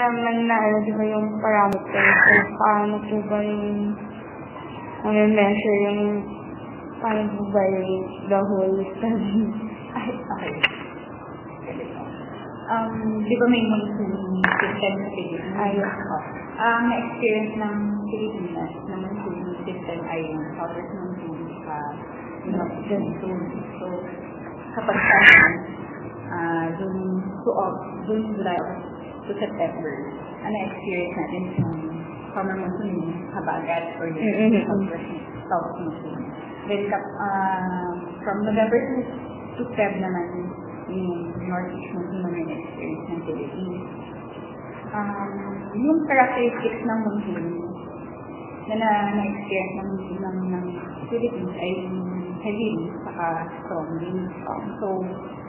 naman na, di ba yung parameters, so paano po ba yung measure yung paano po ba yung the whole study? Okay. Di ba may monsoon system sa Pilipinas? Ayun. Na-experience ng Pilipinas na monsoon system ay yung southwest monsoon sa monsoon. So, kapag June, July, to September, na-experience natin yung summer monsoon, yung habagat or yung south monsoon. Then, from November to Feb naman, yung northeast monsoon naman na-experience ng Philippines. Yung characteristics ng monsoon na na-experience ng Philippines ay heavy rain saka strong winds. So,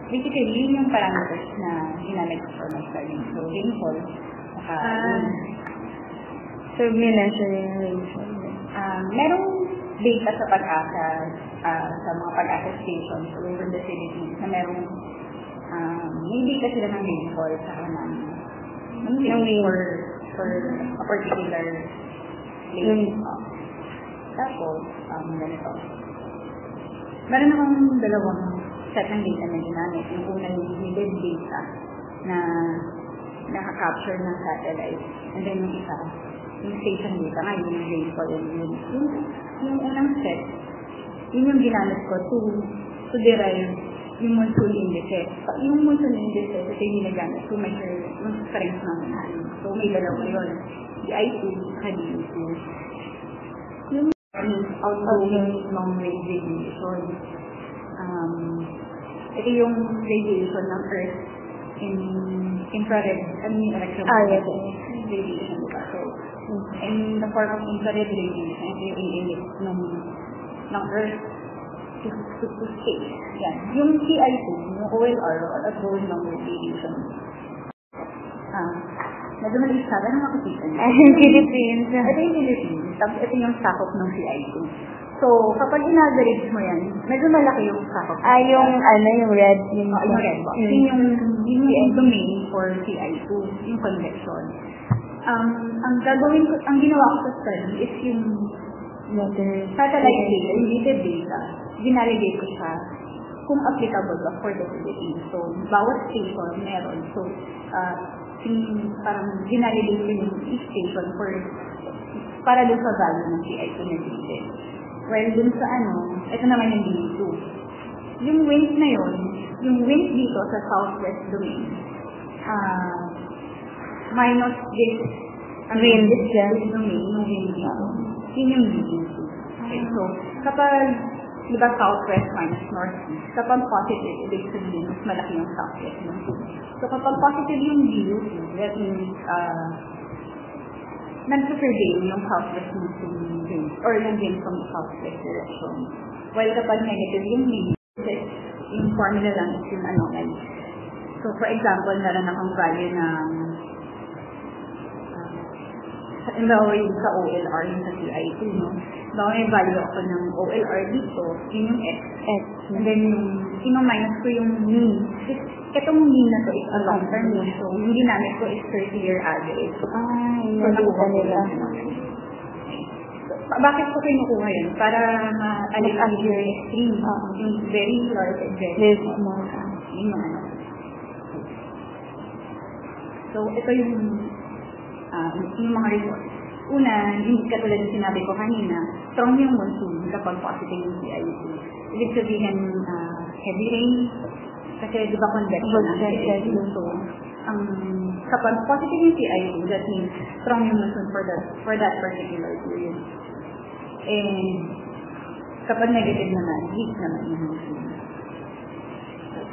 basically, yun yung parameters na ginamit for my study. So, rainfall, saka So, minensure yung rainfall. Merong data sa pag-asa, sa mga pag-asa stations all over the Philippines na merong may data sila ng rainfall saka ng for a particular place. Tapos, ganito. Meron akong dalawang set ng data na ginamit. Yung una yung needed data na nakaka-capture ng satellite. And then yung isa, yung station data nga, yung rainfall and yung unang set, yun yung ginamit ko to derive yung monsoon indices. Yung monsoon indices, ito yung ginagamit to measure yung strength ng monsoon. So may dalawa yun. DI2, DU2. Yung outgoing long-range radiation. Ito yung radiation ng Earth in infrared, electromagnetic radiation. So, in the form of infrared radiation, ito yung i-emit ng Earth to space. Yan. Yung CI2, yung OLR, or outgoing long-range radiation. Medyo maliit sa akin, makikita niyo. Philippines. Ito yung Philippines. Tapos ito yung sakop ng CI2. So, kapag in-average mo yan, medyo malaki yung sakop. Yung red. Yung red box. Yung domain for CI2, yung convection. Ang ginawa ko sa study is yung satellite data, yung native data, ginalagate ko siya kung applicable ba for the Philippines. So, bawat station meron. So, parang ginalagate ko yung each station para doon sa value ng CI2 na dito. Well, dun sa ito naman yung DU2. Yung wind na yun, yung wind dito sa southwest domain, minus this wind domain, yung wind dito, yun yung DU2. Okay, so, kapag, diba southwest minus northeast, kapag positive, ibig sabihin, mas malaki yung southwest monsoon. So, kapag positive yung DU2, that means, nag-prevail yung southwest monsoon wind or yung wind from the southwest direction. While kapag negative yung wind, yung formula lang is yung anomaly. So, for example, meron akong value ng sa OLR, yung sa CI2, no? May value ako ng OLR dito, yun yung X. And then, yung minus ko yung mean. Itong mean na to is a long-term mean. So, yung ginamit ko is 30-year average. So, nakuha nila. Bakit ko kinukuha yun? Para ma-alip yung extreme. Yung very large and very small. So, ito yung mga results. Una, hindi katulad ng sinabi ko kanina, strong yung monsoon kapag positive yung CI2. Ibig sabihin, heavy rain, kasi di ba convection ang CI2. So, kapag positive yung CI2, that means strong yung monsoon for that particular period. And kapag negative naman, weak naman yung monsoon.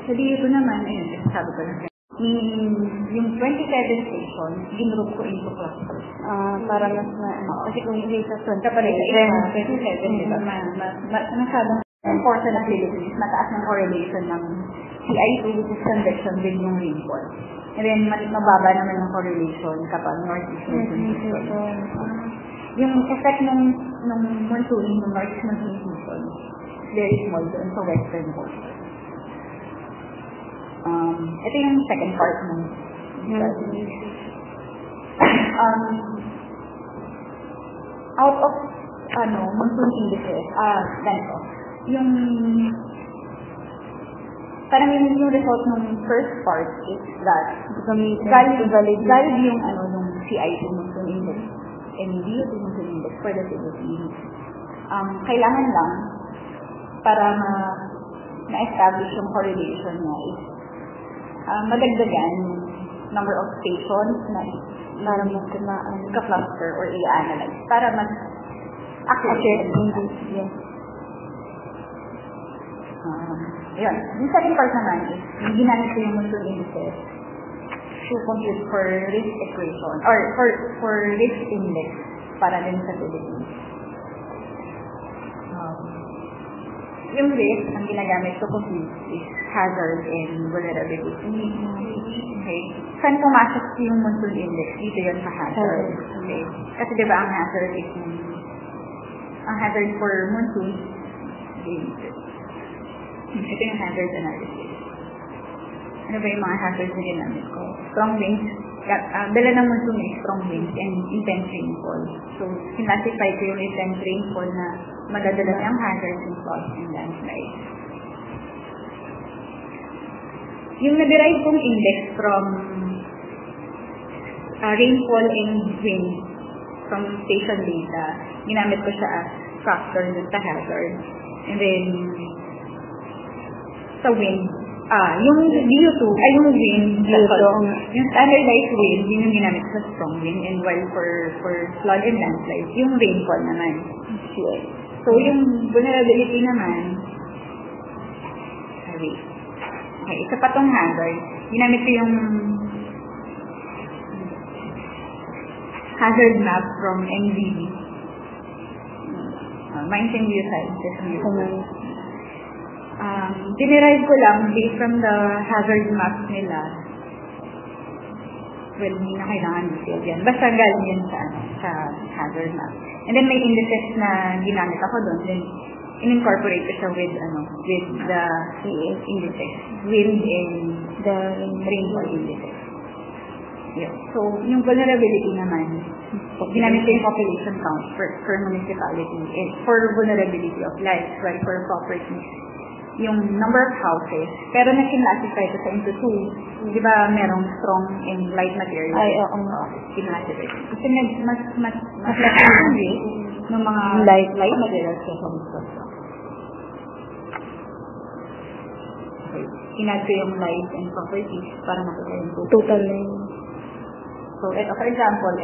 Sa dito naman, ayun, sabi ko na yung 27 station, ginroup ko into clusters. Para mas kasi kung hindi sa sun, kapag sa 27, diba, masyadong portion ng Philippines, mataas ng correlation ng CI2, which is convection din yung rainfall. And then, mababa naman ng correlation kapag northeast monsoon. Yung effect ng monsoon, ng northeast monsoon season, very small doon sa western portion. Ito yung second part ng study. Out of monsoon indices, ganito. Yung parang yung result ng first part is that valid yung yung CI2 monsoon index and DO2 monsoon index for the Philippines. Kailangan lang para ma-establish yung correlation niya is madagdagan number of stations na para mas ka-cluster or i-analyze para mas accurate. Yes. Yun. Yung second part naman is, yung ginamit ko yung monsoon indices to compute for risk equation or for risk index para din sa Philippines. Yung risk, ang ginagamit to compute is hazard and vulnerability. Okay. Saan pumasok yung monsoon index? Dito yun sa hazard. Okay. Kasi diba ang hazard is ang hazard for monsoon is ito yung hazard analysis. Ano ba yung mga hazards na ginamit ko? Strong winds. Dala ng monsoon is strong winds and intense rainfall. So, kinlassify ko yung intense rainfall na madadala ng hazards and frost and landslide. Yung na-derive kong index from rainfall and wind from station data, ginamit ko siya as factor sa hazard. And then, sa wind, yung DO2, ay yung wind, yung standardized wind, yun yung ginamit sa strong wind, and while for flood and landslide, yung rainfall naman. So, yung vulnerability naman, okay, isa pa tong hazard, ginamit ko yung hazard map from NVD. Mines and Geosciences. Dinerive ko lang based from the hazard map nila. Well, hindi na kailangan detail yan. Basta galing yan sa hazard map. And then may indices na ginamit ako doon. Then, in-incorporate ko siya with the indices. Wind and the rainfall indices. Yun. So, yung vulnerability naman, ginamit ko yung population count per municipality and for vulnerability of life, well, for properties, yung number of houses, pero na-classify ko sa into two. Di ba merong strong and light materials? Ay, oo nga. Classify. Kasi mas laki ng mga light materials kaya sa strong. Okay. Inad ko yung light and properties para makita yung total na yun. So, ito, for example,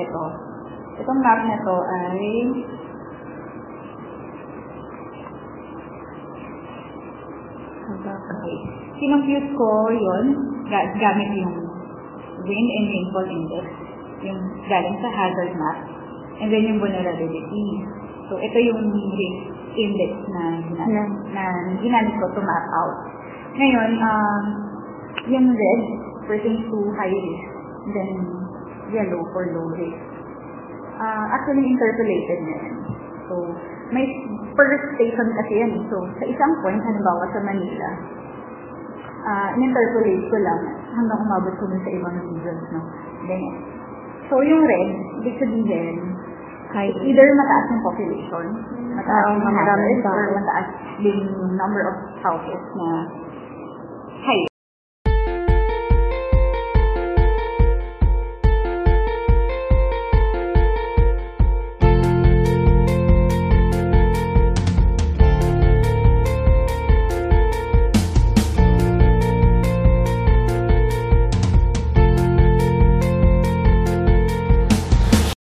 itong map na to ay okay. Kinompute ko yun, gamit yung wind and rainfall index, yung galing sa hazard map, and then yung vulnerability. So, ito yung risk index na ginamit ko to map out. Ngayon, yung red pertains to high risk, then yellow for low risk. Actually, interpolated na yan. So, may per station kasi yan. So, sa isang point, halimbawa sa Manila, in-interpolate ko lang hanggang umabot ko sa ibang regions, no? Ganyan. So, yung red, ibig sabihin, either mataas yung population, mataas yung hazard, or mataas din yung number of houses na